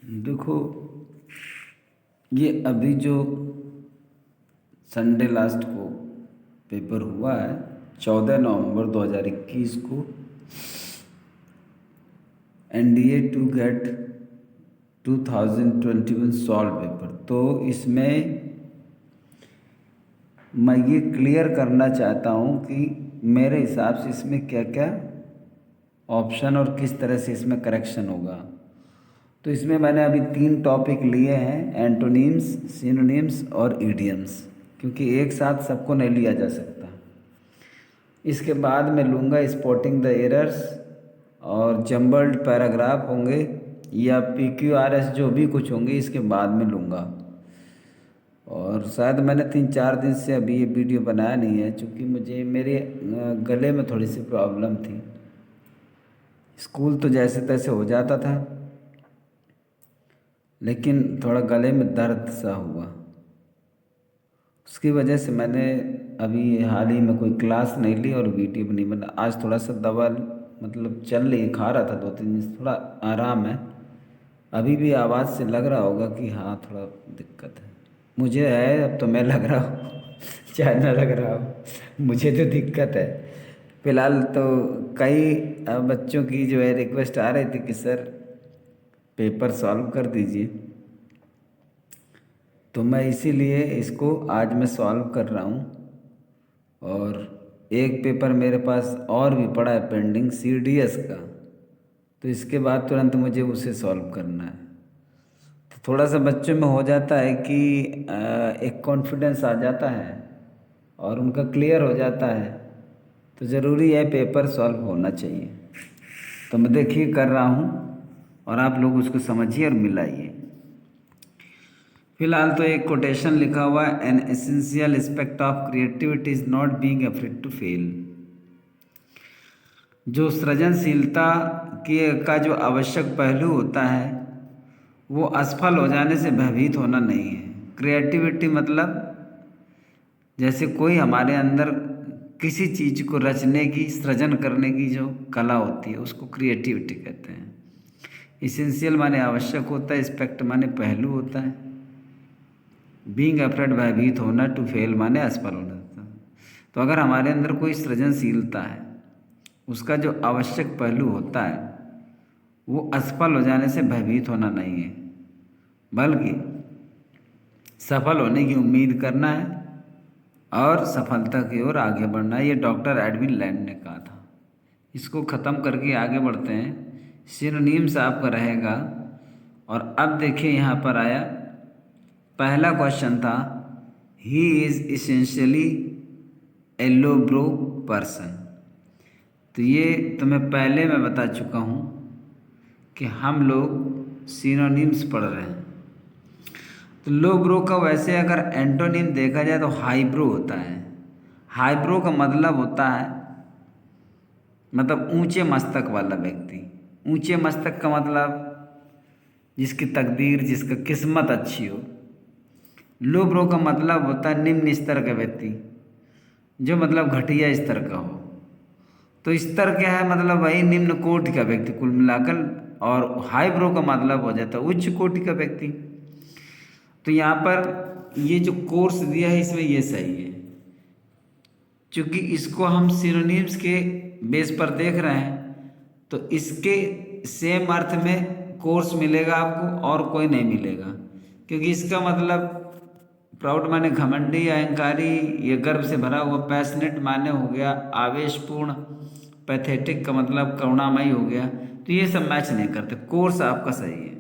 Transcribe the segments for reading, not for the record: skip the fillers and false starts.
देखो, ये अभी जो संडे लास्ट को पेपर हुआ है 14 नवंबर 2021 को, NDA two get 2021 solved paper. तो इसमें मैं ये क्लियर करना चाहता हूँ कि मेरे हिसाब से इसमें क्या क्या ऑप्शन और किस तरह से इसमें करेक्शन होगा। तो इसमें मैंने अभी 3 टॉपिक लिए हैं, एंटोनिम्स, सिनोनिम्स और इडियम्स, क्योंकि एक साथ सबको नहीं लिया जा सकता। इसके बाद मैं लूँगा स्पॉटिंग द एरर्स और जम्बल्ड पैराग्राफ होंगे या PQRS जो भी कुछ होंगे इसके बाद में लूँगा। और शायद मैंने 3-4 दिन से अभी ये वीडियो बनाया नहीं है, क्योंकि मुझे मेरे गले में थोड़ी सी प्रॉब्लम थी। स्कूल तो जैसे तैसे हो जाता था, लेकिन थोड़ा गले में दर्द सा हुआ, उसकी वजह से मैंने अभी हाल ही में कोई क्लास नहीं ली और वीडियो भी नहीं बना। आज थोड़ा सा दवा मतलब चल रही, खा रहा था 2-3 दिन से, थोड़ा आराम है। अभी भी आवाज़ से लग रहा होगा कि हाँ थोड़ा दिक्कत है, मुझे है। अब तो मैं लग रहा हूँ चाहे ना लग रहा हो, मुझे तो दिक्कत है फिलहाल। तो कई बच्चों की जो है रिक्वेस्ट आ रही थी कि सर पेपर सॉल्व कर दीजिए, तो मैं इसीलिए इसको आज मैं सॉल्व कर रहा हूँ। और एक पेपर मेरे पास और भी पड़ा है पेंडिंग, CDS का, तो इसके बाद तुरंत मुझे उसे सॉल्व करना है। तो थोड़ा सा बच्चों में हो जाता है कि एक कॉन्फिडेंस आ जाता है और उनका क्लियर हो जाता है, तो ज़रूरी है पेपर सॉल्व होना चाहिए। तो मैं देखिए कर रहा हूँ और आप लोग उसको समझिए और मिलाइए। फिलहाल तो एक कोटेशन लिखा हुआ है, an essential aspect of creativity is not being afraid to fail. जो सृजनशीलता के का जो आवश्यक पहलू होता है वो असफल हो जाने से भयभीत होना नहीं है। क्रिएटिविटी मतलब जैसे कोई हमारे अंदर किसी चीज़ को रचने की, सृजन करने की जो कला होती है उसको क्रिएटिविटी कहते हैं। इसेंशियल माने आवश्यक होता है, एस्पेक्ट माने पहलू होता है, बीइंग अफ्रेड भयभीत होना, टू फेल माने असफल होना। तो अगर हमारे अंदर कोई सृजनशीलता है, उसका जो आवश्यक पहलू होता है वो असफल हो जाने से भयभीत होना नहीं है, बल्कि सफल होने की उम्मीद करना है और सफलता की ओर आगे बढ़ना है। ये डॉक्टर एडविन लैंड ने कहा था। इसको ख़त्म करके आगे बढ़ते हैं। सिनोनिम्स आपका रहेगा। और अब देखिए यहाँ पर आया, पहला क्वेश्चन था he is essentially A low bro person. तो ये तो मैं पहले मैं बता चुका हूँ कि हम लोग सिनोनिम्स पढ़ रहे हैं। तो लो ब्रो का वैसे अगर एंटोनिम देखा जाए तो हाई ब्रो होता है। हाई ब्रो का मतलब होता है मतलब ऊंचे मस्तक वाला व्यक्ति। ऊंचे मस्तक का मतलब जिसकी तकदीर, जिसका किस्मत अच्छी हो। लो ब्रो का मतलब होता है निम्न स्तर का व्यक्ति, जो मतलब घटिया स्तर का हो। तो स्तर क्या है, मतलब वही निम्न कोटि का व्यक्ति कुल मिलाकर। और हाई ब्रो का मतलब हो जाता है उच्च कोटि का व्यक्ति। तो यहाँ पर ये जो कोर्स दिया है इसमें ये सही है, क्योंकि इसको हम सिनोनिम्स के बेस पर देख रहे हैं। तो इसके सेम अर्थ में कोर्स मिलेगा आपको और कोई नहीं मिलेगा, क्योंकि इसका मतलब प्राउड माने घमंडी, अहंकारी, ये गर्व से भरा हुआ। पैशनेट माने हो गया आवेशपूर्ण। पैथेटिक का मतलब करुणामयी हो गया। तो ये सब मैच नहीं करते, कोर्स आपका सही है।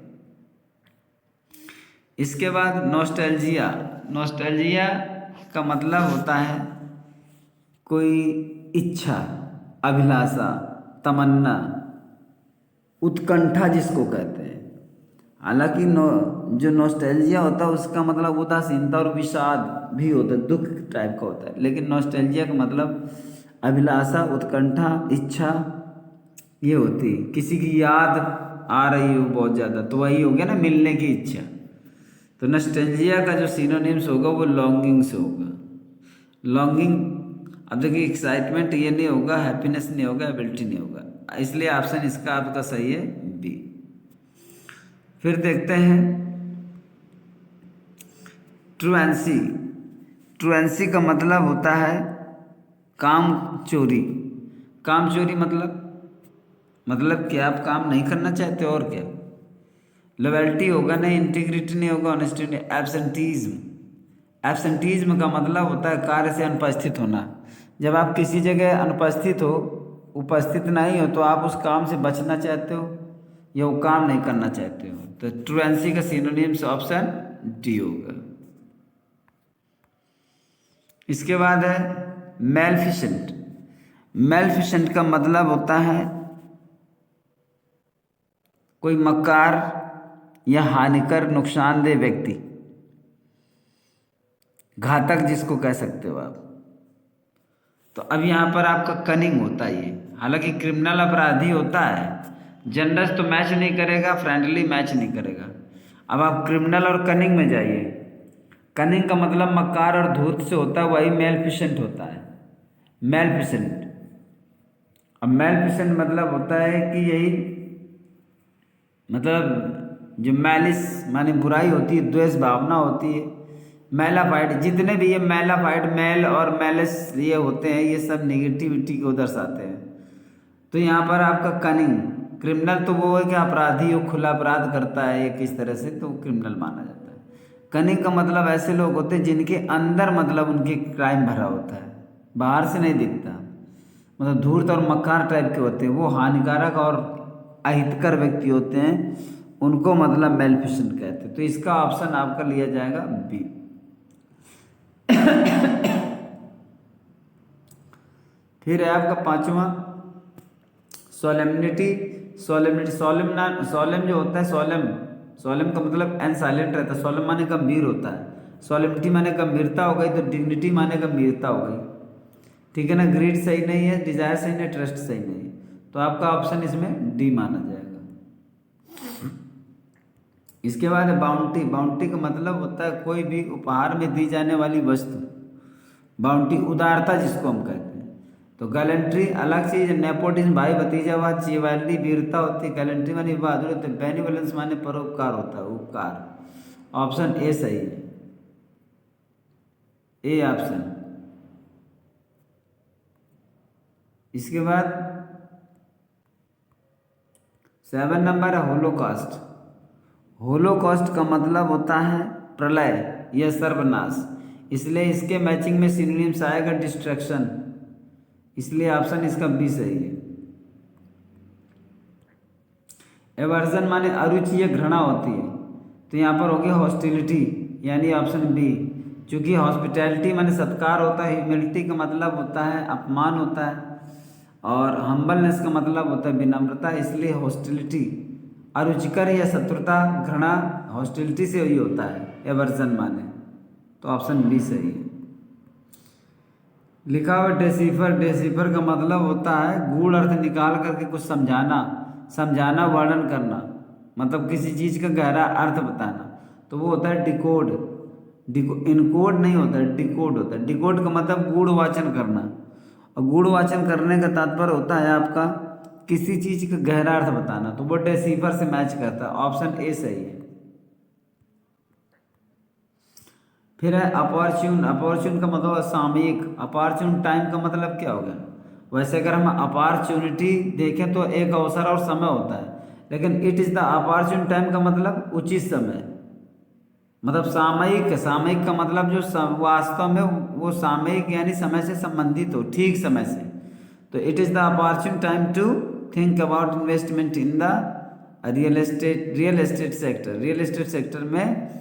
इसके बाद नॉस्टैल्जिया। नॉस्टैल्जिया का मतलब होता है कोई इच्छा, अभिलाषा, तमन्ना, उत्कंठा जिसको कहते हैं। हालांकि जो नॉस्टैल्जिया होता है उसका मतलब उदासीनता और विषाद भी होता है, दुख टाइप का होता है। लेकिन नॉस्टैल्जिया का मतलब अभिलाषा, उत्कंठा, इच्छा ये होती है। किसी की याद आ रही हो बहुत ज़्यादा, तो वही हो गया ना, मिलने की इच्छा। तो नॉस्टैल्जिया का जो सिनोनिम्स होगा वो लॉन्गिंग से होगा। लॉन्गिंग, अब देखिए एक्साइटमेंट ये नहीं होगा, हैप्पीनेस नहीं होगा, एबिलिटी नहीं होगा, इसलिए ऑप्शन इसका आपका सही है बी। फिर देखते हैं ट्रुएंसी। ट्रुएंसी का मतलब होता है काम चोरी। काम चोरी मतलब कि आप काम नहीं करना चाहते और क्या। लॉयल्टी होगा नहीं, इंटीग्रिटी नहीं होगा, ऑनेस्टी नहीं। एब्सेंटीज्म। एब्सेंटीज्म का मतलब होता है कार्य से अनुपस्थित होना। जब आप किसी जगह अनुपस्थित हो, उपस्थित नहीं हो, तो आप उस काम से बचना चाहते हो या वो काम नहीं करना चाहते हो। तो ट्रुएंसी का सिनोनिम्स ऑप्शन डी होगा। इसके बाद है मेलफिसेंट। मेलफिसेंट का मतलब होता है कोई मक्कार या हानिकर नुकसानदेह व्यक्ति, घातक जिसको कह सकते हो आप। तो अब यहाँ पर आपका कनिंग होता है ये, हालांकि क्रिमिनल अपराधी होता है, जनरस तो मैच नहीं करेगा, फ्रेंडली मैच नहीं करेगा। अब आप क्रिमिनल और कनिंग में जाइए। कनिंग का मतलब मक्कार और धूर्त से होता है, वही मेलफिसेंट होता है। मेलफिसेंट। अब मेलफिसेंट मतलब होता है कि यही मतलब जो मैलिस माने बुराई होती है, द्वेष भावना होती है। मेलाफाइड, जितने भी ये मेलाफाइड, मेल और मैलिस ये होते हैं, ये सब नेगेटिविटी को दर्शाते हैं। तो यहाँ पर आपका कनिंग, क्रिमिनल तो वो है कि अपराधी वो खुला अपराध करता है एक इस तरह से, तो क्रिमिनल माना जाता है। कनिंग का मतलब ऐसे लोग होते हैं जिनके अंदर मतलब उनके क्राइम भरा होता है, बाहर से नहीं दिखता। मतलब धूर्त और मक्कार टाइप के होते हैं, वो हानिकारक और अहितकर व्यक्ति होते हैं, उनको मतलब मेलफिसेंट कहते हैं। तो इसका ऑप्शन आपका लिया जाएगा बी। फिर है आपका पांचवा सोलेमनिटी। सोलेमनिटी, सोलेम जो होता है, सोलेम का मतलब एन साइलेंट रहता है। सोलेम माने गंभीर होता है, सोलेमनिटी माने गंभीरता हो गई, तो डिग्निटी माने गंभीरता हो गई। ठीक है ना। ग्रीड सही नहीं है, डिजायर सही नहीं, ट्रस्ट सही नहीं है, तो आपका ऑप्शन इसमें डी माना जाएगा। इसके बाद है बाउंटी। बाउंटी का मतलब होता है कोई भी उपहार में दी जाने वाली वस्तु। बाउंटी उदारता जिसको हम कहते हैं। तो गैलेंट्री अलग चीज, नेपोटिज्म भाई भतीजावाद, चिवैल्डी वीरता होती है, गैलेंट्री मानी बहादुरी होती है, बेनिवोलेंस माने परोपकार होता है, उपकार। ऑप्शन ए सही है, ए ऑप्शन। इसके बाद 7 नंबर है होलोकॉस्ट। होलोकॉस्ट का मतलब होता है प्रलय या सर्वनाश, इसलिए इसके मैचिंग में सिनोनिम्स आएगा डिस्ट्रक्शन, इसलिए ऑप्शन इसका बी सही है। एवर्जन माने अरुचि या घृणा होती है, तो यहाँ पर हो गया हॉस्टिलिटी, यानी ऑप्शन बी। क्योंकि हॉस्पिटैलिटी माने सत्कार होता है, ह्यूमिलिटी का मतलब होता है अपमान होता है, और हम्बलनेस का मतलब होता है विनम्रता, इसलिए हॉस्टिलिटी। अरुचिकर या शत्रुता, घृणा हॉस्टिलिटी से ही होता है, एवर्जन माने, तो ऑप्शन बी सही है। लिखा हुआ डेसीफर। डेसीफर का मतलब होता है गूढ़ अर्थ निकाल करके कुछ समझाना वर्णन करना, मतलब किसी चीज़ का गहरा अर्थ बताना, तो वो होता है डिकोड। इनकोड नहीं होता है, डिकोड होता है। डिकोड का मतलब गूढ़ वाचन करना, और गूढ़ वाचन करने का तात्पर्य होता है आपका किसी चीज़ का गहरा अर्थ बताना, तो वो डेसीफर से मैच करता है, ऑप्शन ए सही है। फिर है अपॉर्चून। अपॉर्चून का मतलब सामयिक। अपॉर्चून टाइम का मतलब क्या हो गया। वैसे अगर हम अपॉर्चुनिटी देखें तो एक अवसर और समय होता है, लेकिन it is the opportune time का मतलब उचित समय, मतलब सामयिक। सामयिक का मतलब जो वास्तव में वो सामयिक यानी समय से संबंधित हो, ठीक समय से। तो it is the opportune time to think about investment in the real estate sector. Real estate sector में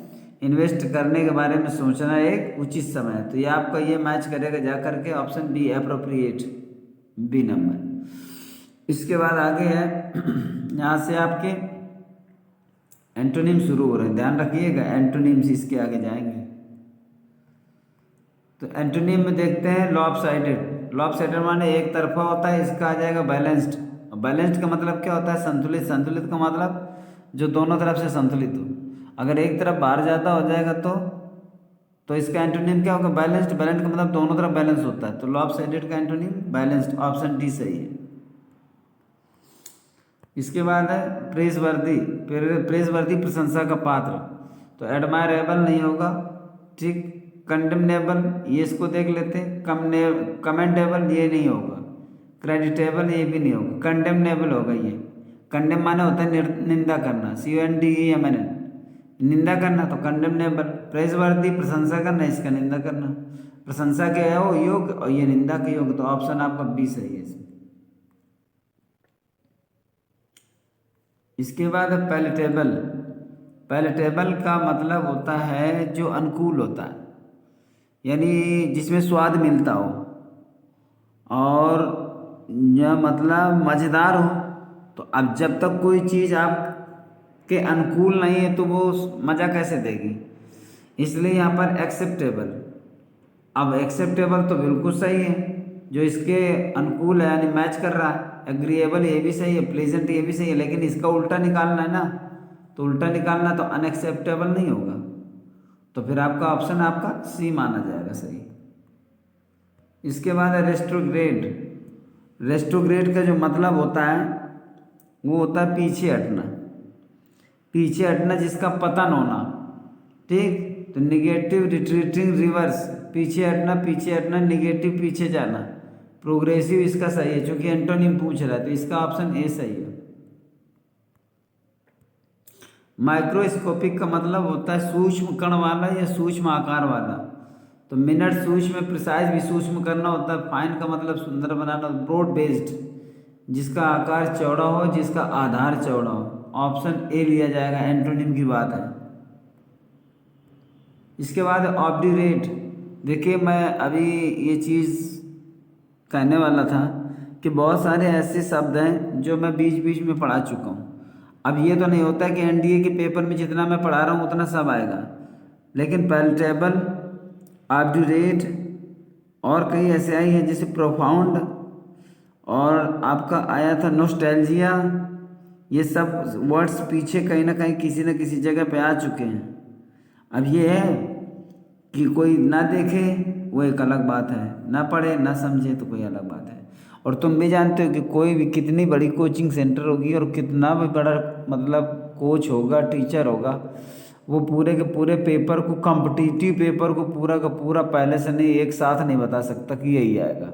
इन्वेस्ट करने के बारे में सोचना एक उचित समय है, तो ये आपका ये मैच करेगा जा करके option B appropriate, B number. इसके बाद आगे है यहाँ से आपके एंटोनिम शुरू हो रहे हैं, ध्यान रखिएगा, एंटोनिम्स इसके आगे जाएंगे। तो एंटोनिम में देखते हैं लॉपसाइडेड। लॉपसाइडेड माने एक तरफा होता है, इसका आ जाएगा बैलेंस्ड। बैलेंस्ड का मतलब क्या होता है, संतुलित। संतुलित का मतलब जो दोनों तरफ से संतुलित हो। अगर एक तरफ बाहर ज़्यादा हो जाएगा तो इसका एंटोनिम क्या होगा, बैलेंस्ड। बैलेंस्ड का मतलब दोनों तरफ बैलेंस होता है, तो लॉपसाइडेड का एंटोनिम बैलेंस्ड, ऑप्शन डी सही है। इसके बाद है प्रेसवर्दी, प्रेसवर्दी प्रशंसा का पात्र, तो एडमायरेबल नहीं होगा, ठीक। कंडेमनेबल, ये इसको देख लेते हैं। कमेंडेबल ये नहीं होगा। क्रेडिटेबल ये भी नहीं होगा। कंडेमनेबल होगा ये। कंडेम माने होता है निंदा करना, CONDEMN, निंदा करना, तो कंडेमनेबल। प्रेसवर्दी प्रशंसा करना, इसका निंदा करना। प्रशंसा के है वो योग्य और ये निंदा के योग्य, तो ऑप्शन आपका बी सही है इसमें। इसके बाद है पैलेटेबल। पैलेटेबल का मतलब होता है जो अनुकूल होता है, यानी जिसमें स्वाद मिलता हो, और यह मतलब मज़ेदार हो। तो अब जब तक कोई चीज़ आपके अनुकूल नहीं है तो वो मज़ा कैसे देगी, इसलिए यहाँ पर एक्सेप्टेबल। अब एक्सेप्टेबल तो बिल्कुल सही है, जो इसके अनुकूल है यानी मैच कर रहा है। एग्रीएबल ये भी सही है, प्लेजेंट ये भी सही है, लेकिन इसका उल्टा निकालना है ना, तो उल्टा निकालना तो अनएक्सेप्टेबल नहीं होगा, तो फिर आपका ऑप्शन आपका सी माना जाएगा सही। इसके बाद है रेस्ट्रोग्रेड। रेस्ट्रोग्रेड का जो मतलब होता है वो होता है पीछे हटना। पीछे हटना जिसका पतन होना, ठीक। तो निगेटिव, रिट्रीटिंग, रिवर्स, पीछे हटना, निगेटिव पीछे जाना, प्रोग्रेसिव इसका सही है, क्योंकि एंटोनिम पूछ रहा है, तो इसका ऑप्शन ए सही है। माइक्रोस्कोपिक का मतलब होता है सूक्ष्म कण वाला या सूक्ष्म आकार वाला, तो मिनट सूक्ष्म, प्रिसाइज भी सूक्ष्म करना होता है। फाइन का मतलब सुंदर बनाना। ब्रॉड बेस्ड, जिसका आकार चौड़ा हो, जिसका आधार चौड़ा हो, ऑप्शन ए लिया जाएगा, एंटोनिम की बात है। इसके बाद ऑब्ड्यूरेट। देखिए मैं अभी ये चीज़ कहने वाला था कि बहुत सारे ऐसे शब्द हैं जो मैं बीच बीच में पढ़ा चुका हूँ। अब ये तो नहीं होता कि NDA के पेपर में जितना मैं पढ़ा रहा हूँ उतना सब आएगा, लेकिन पैलेटेबल, ऑब्ड्यूरेट और कई ऐसे आई हैं जैसे प्रोफाउंड, और आपका आया था नॉस्टैल्जिया। ये सब वर्ड्स पीछे कहीं ना कहीं किसी न किसी जगह पे आ चुके हैं। अब ये है कि कोई ना देखे वो एक अलग बात है, ना पढ़े ना समझे तो कोई अलग बात है। और तुम भी जानते हो कि कोई भी कितनी बड़ी कोचिंग सेंटर होगी और कितना भी बड़ा मतलब कोच होगा, टीचर होगा, वो पूरे के पूरे पेपर को, कॉम्पिटिटिव पेपर को पूरा का पूरा पहले से नहीं, एक साथ नहीं बता सकता कि यही आएगा।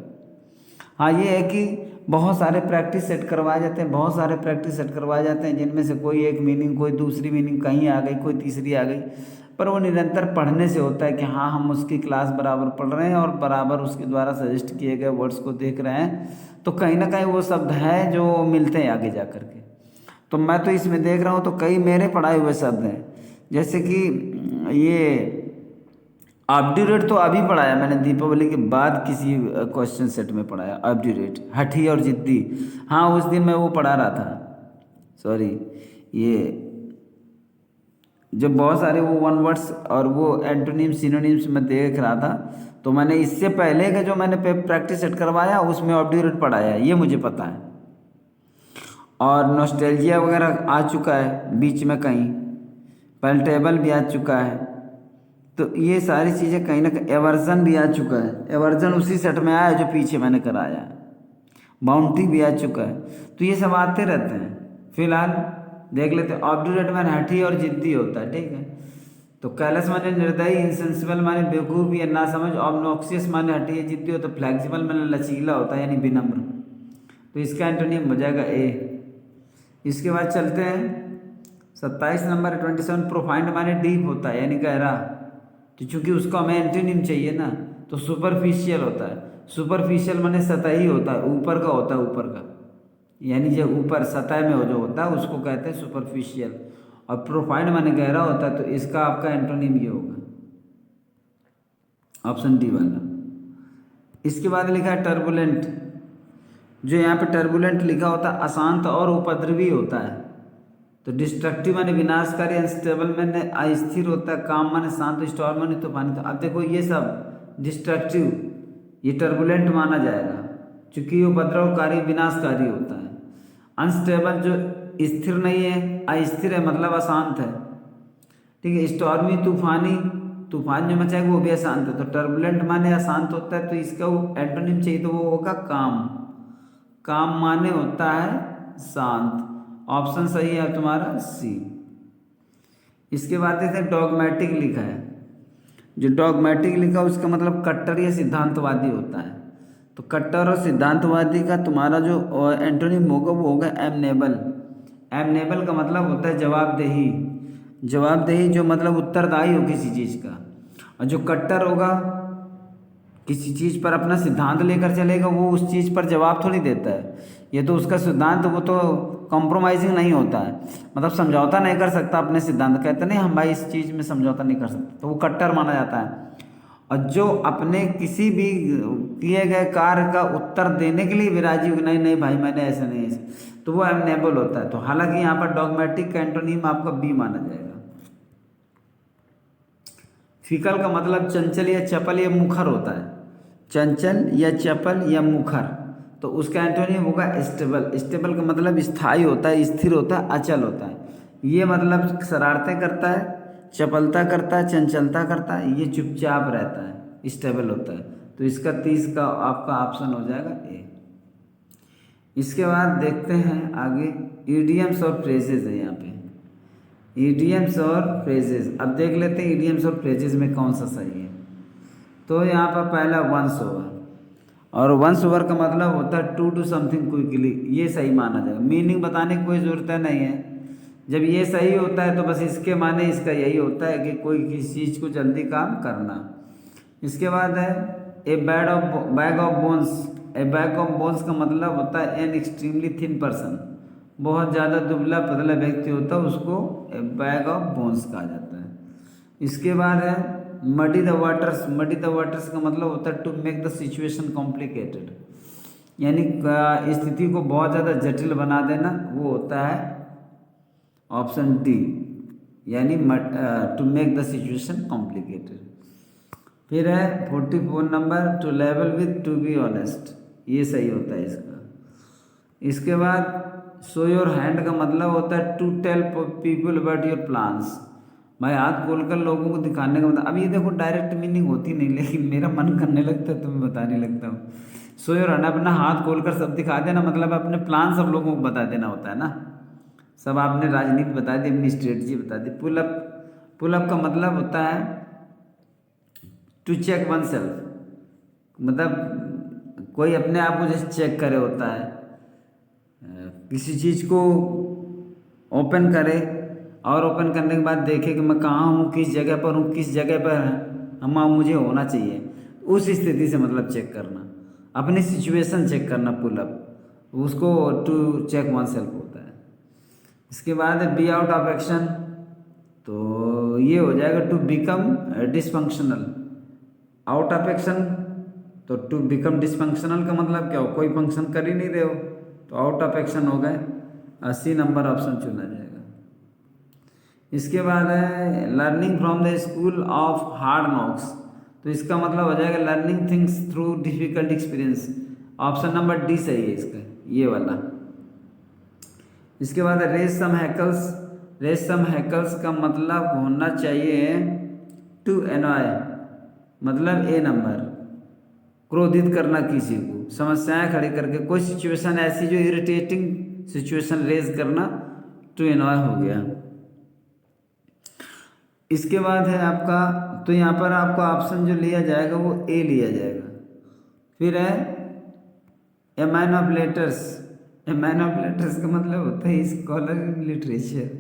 हाँ ये है कि बहुत सारे प्रैक्टिस सेट करवाए जाते हैं, बहुत सारे प्रैक्टिस सेट करवाए जाते हैं, जिनमें से कोई एक मीनिंग, कोई दूसरी मीनिंग कहीं आ गई, कोई तीसरी आ गई, पर वो निरंतर पढ़ने से होता है कि हाँ हम उसकी क्लास बराबर पढ़ रहे हैं और बराबर उसके द्वारा सजेस्ट किए गए वर्ड्स को देख रहे हैं, तो कहीं ना कहीं वो शब्द हैं जो मिलते हैं आगे जा कर के। तो मैं तो इसमें देख रहा हूँ तो कई मेरे पढ़ाए हुए शब्द हैं, जैसे कि ये ऑब्ड्यूरेट तो अभी पढ़ाया मैंने, दीपावली के बाद किसी क्वेश्चन सेट में पढ़ाया ऑब्ड्यूरेट, हठी और जिद्दी। हाँ उस दिन मैं वो पढ़ा रहा था, सॉरी, ये जब बहुत सारे वो वन वर्ड्स और वो एंटोनिम सिनोनिम्स में देख रहा था, तो मैंने इससे पहले का जो मैंने प्रैक्टिस सेट करवाया उसमें ऑब्ड्यूरेट पढ़ाया, ये मुझे पता है। और नॉस्टैल्जिया वगैरह आ चुका है बीच में कहीं, पैलेटेबल भी आ चुका है, तो ये सारी चीज़ें कहीं ना कहीं, एवर्जन भी आ चुका है, एवर्जन उसी सेट में आया जो पीछे मैंने कराया, बाउंड्री भी आ चुका है, तो ये सब आते रहते हैं। फिलहाल देख लेते हैं। ऑब्ड्यूरेट माने हठी और जिद्दी होता है, ठीक है। तो कैलस माने निर्दयी, इनसेंसिबल माने बेवकूफ़ या ना समझ, ऑब्नॉक्सियस माने हठी या जिद्दी हो, तो फ्लेक्सिबल माने लचीला होता है यानी विनम्र, तो इसका एंटोनिम हो जाएगा ए। इसके बाद चलते हैं 27 नंबर 27, प्रोफाइंड माने डीप होता है यानी गहरा, तो चूंकि उसको हमें एंटोनिम चाहिए ना, तो सुपरफिशियल होता है। सुपरफिशियल माने सतही होता है, ऊपर का होता है, ऊपर का, यानी जो ऊपर सतह में जो होता है उसको कहते हैं सुपरफिशियल। और प्रोफाइंड माने गहरा होता है, तो इसका आपका एंटोनिम ये होगा, ऑप्शन डी वाला। इसके बाद लिखा है टर्बुलेंट। जो यहाँ पे टर्बुलेंट लिखा होता है अशांत और उपद्रवी होता है। तो डिस्ट्रक्टिव माने विनाशकारी, अनस्टेबल माने अस्थिर होता है, काम माने शांत, स्टॉर्म माने तूफानी। तो अब देखो ये सब डिस्ट्रक्टिव, ये टर्बुलेंट माना जाएगा क्योंकि ये उपद्रवकारी, विनाशकारी होता है। अनस्टेबल जो स्थिर नहीं है, अस्थिर है मतलब अशांत है, ठीक है। स्टॉर्मी तूफानी, तूफान जो मचाएगा वो भी अशांत है। तो टर्बुलेंट माने अशांत होता है, तो इसका वो एंटोनिम चाहिए तो वो होगा काम। काम माने होता है शांत, ऑप्शन सही है तुम्हारा सी। इसके बाद देखते हैं डॉगमेटिक लिखा है। जो डॉगमेटिक लिखा उसका मतलब कट्टर या सिद्धांतवादी होता है। तो कट्टर और सिद्धांतवादी का तुम्हारा जो एंटोनिम होगा वो होगा एमनेबल। एमनेबल का मतलब होता है जवाबदेही। जवाबदेही जो मतलब उत्तरदायी हो किसी चीज़ का। और जो कट्टर होगा किसी चीज़ पर अपना सिद्धांत लेकर चलेगा, वो उस चीज़ पर जवाब थोड़ी देता है। ये तो उसका सिद्धांत, वो तो कॉम्प्रोमाइजिंग नहीं होता है, मतलब समझौता नहीं कर सकता अपने सिद्धांत। कहते नहीं हम भाई इस चीज़ में समझौता नहीं कर सकते, तो वो कट्टर माना जाता है। और जो अपने किसी भी किए गए कार्य का उत्तर देने के लिए भी राजी हो, नहीं नहीं भाई मैंने ऐसा नहीं ऐसा, तो वो एमनेबल होता है। तो हालांकि यहाँ पर डॉगमेटिक का एंटोनिम आपका बी माना जाएगा। फिकल का मतलब चंचल या चपल या मुखर होता है। चंचल या चपल या मुखर, तो उसका एंटोनिम होगा स्टेबल। स्टेबल का मतलब स्थायी होता है, स्थिर होता है, अचल होता है। ये मतलब शरारतें करता है, चपलता करता है, चंचलता करता है, ये चुपचाप रहता है, स्टेबल होता है। तो इसका 30 का आपका ऑप्शन हो जाएगा ए। इसके बाद देखते हैं आगे, ईडियम्स और फ्रेजेज है यहाँ पे। ईडियम्स और फ्रेजेज, अब देख लेते हैं ईडियम्स और फ्रेजेज में कौन सा सही है। तो यहाँ पर पहला वंस ओवर, और वंस ओवर का मतलब होता है टू डू समथिंग क्विकली, ये सही माना जाएगा। मीनिंग बताने की कोई ज़रूरत नहीं है। जब ये सही होता है तो बस इसके माने इसका यही होता है कि कोई किसी चीज़ को जल्दी काम करना। इसके बाद है ए bag of bones. A bag of bones का मतलब होता है एन एक्सट्रीमली थिन पर्सन, बहुत ज़्यादा दुबला पतला व्यक्ति होता है, उसको ए बैग ऑफ बोन्स कहा जाता है। इसके बाद है muddy the waters. Muddy the waters का मतलब होता है to make the situation complicated, यानी स्थिति को बहुत ज़्यादा जटिल बना देना, वो होता है ऑप्शन डी, यानी to make the situation complicated. फिर है 44 number, to level with to be honest, ये सही होता है इसका। इसके बाद शो योर हैंड का मतलब होता है to tell people about your plans. भाई हाथ खोलकर लोगों को दिखाने का मतलब, अब ये देखो डायरेक्ट मीनिंग होती नहीं, लेकिन मेरा मन करने लगता है तो मैं बताने लगता हूँ। सो योर हैंड, अपना हाथ खोलकर सब दिखा देना, मतलब अपने प्लान सब लोगों को बता देना होता है ना। सब आपने राजनीति बता दी, अपनी स्ट्रेटजी बता दी। पुलअप, पुलअप का मतलब होता है टू चेक वन सेल्फ, मतलब कोई अपने आप को जैसे चेक करे होता है, किसी चीज़ को ओपन करे और ओपन करने के बाद देखे कि मैं कहाँ हूँ, किस जगह पर हूँ, किस जगह पर हम मुझे होना चाहिए, उस स्थिति से मतलब चेक करना, अपनी सिचुएशन चेक करना, पुलअप, उसको टू चेक वन सेल्फ होता है। इसके बाद बी आउट ऑफ एक्शन, तो ये हो जाएगा to become dysfunctional. Out of action, तो टू बिकम डिसफंक्शनल का मतलब क्या हो, कोई फंक्शन कर ही नहीं रहे हो, तो आउट ऑफ एक्शन हो गए। 80 नंबर ऑप्शन चुना जाएगा। इसके बाद है learning from the school of hard knocks, तो इसका मतलब हो जाएगा learning things through difficult experience. Option number D सही है इसका, ये वाला। इसके बाद raise some hackles. Raise some hackles का मतलब होना चाहिए टू एनॉय, मतलब ए नंबर, क्रोधित करना किसी को, समस्याएं खड़ी करके, कोई सिचुएशन ऐसी जो इरिटेटिंग सिचुएशन रेज करना, टू एनॉय हो गया। इसके बाद है आपका, तो यहाँ पर आपका ऑप्शन जो लिया जाएगा वो ए लिया जाएगा। फिर है a man of letters. A man of letters का मतलब होता है स्कॉलर इन लिटरेचर।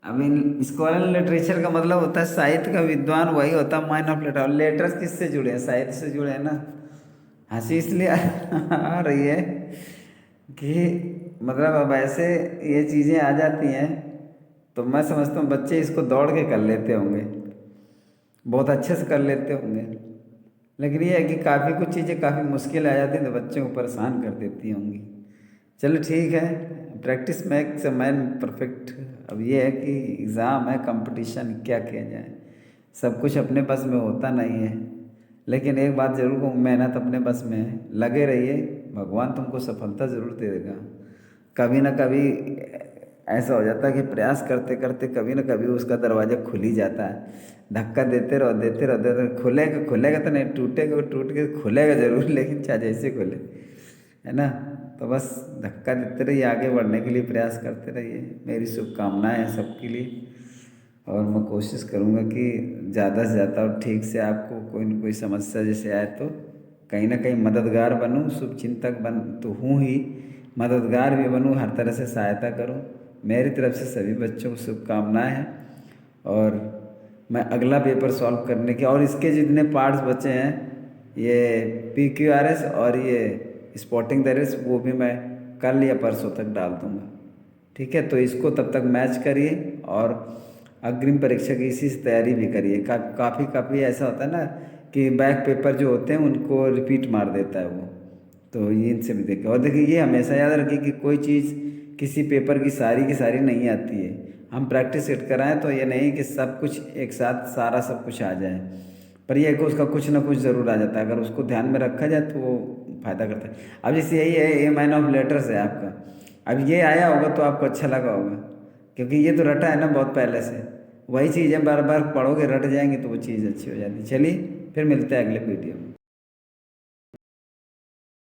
अब इन स्कॉलर इन लिटरेचर का मतलब होता है साहित्य का विद्वान, वही होता है मैन ऑफ लेटर। और लेटर्स किससे जुड़े हैं, साहित्य से जुड़े हैं ना। हंसी इसलिए आ रही है कि मतलब अब ऐसे ये चीज़ें आ जाती हैं, तो मैं समझता हूँ बच्चे इसको दौड़ के कर लेते होंगे, बहुत अच्छे से कर लेते होंगे। लेकिन ये है कि काफ़ी कुछ चीज़ें काफ़ी मुश्किल आ जाती हैं, तो बच्चों को परेशान कर देती होंगी। चलो ठीक है, practice makes a man perfect. अब ये है कि एग्ज़ाम है, कंपटीशन, क्या किया जाए, सब कुछ अपने बस में होता नहीं है। लेकिन एक बात ज़रूर कहूँ, मेहनत अपने बस में है, लगे रहिए, भगवान तुमको सफलता ज़रूर दे देगा। कभी ना कभी ऐसा हो जाता है कि प्रयास करते करते कभी ना कभी उसका दरवाज़ा खुल ही जाता है। धक्का देते रहो देते रहो देते रहो, खुलेगा खुलेगा तो नहीं, टूटेगा टूट के खुलेगा ज़रूर, लेकिन चाहे जैसे खुले, है ना। तो बस धक्का देते रहिए, आगे बढ़ने के लिए प्रयास करते रहिए। मेरी शुभकामनाएं हैं सबके लिए, और मैं कोशिश करूँगा कि ज़्यादा से ज़्यादा और ठीक से आपको कोई न कोई समस्या जैसे आए तो कहीं ना कहीं मददगार बनूँ। शुभचिंतक बन तो हूँ ही, मददगार भी बनूँ, हर तरह से सहायता करूँ। मेरी तरफ से सभी बच्चों को शुभकामनाएं हैं। और मैं अगला पेपर सॉल्व करने के, और इसके जितने पार्ट्स बचे हैं, ये PQRS और ये स्पॉटिंग द रेस, वो भी मैं कल या परसों तक डाल दूँगा। ठीक है, तो इसको तब तक मैच करिए और अग्रिम परीक्षा की इसी से तैयारी भी करिए। काफ़ी ऐसा होता है ना कि बैक पेपर जो होते हैं उनको रिपीट मार देता है वो, तो ये इनसे भी देखिए। और देखिए, ये हमेशा याद रखिए कि कोई चीज़ किसी पेपर की सारी नहीं आती है। हम प्रैक्टिस सेट कराएं तो ये नहीं कि सब कुछ एक साथ सारा सब कुछ आ जाए, पर यह है कि उसका कुछ ना कुछ ज़रूर आ जाता है। अगर उसको ध्यान में रखा जाए तो वो फ़ायदा करता है। अब जैसे यही है, ए माइन ऑफ लेटर्स है आपका, अब ये आया होगा तो आपको अच्छा लगा होगा, क्योंकि ये तो रटा है ना बहुत पहले से। वही चीज़ें बार बार पढ़ोगे, रट जाएंगी तो वो चीज़ अच्छी हो जाती है। चलिए फिर मिलते हैं अगले वीडियो में।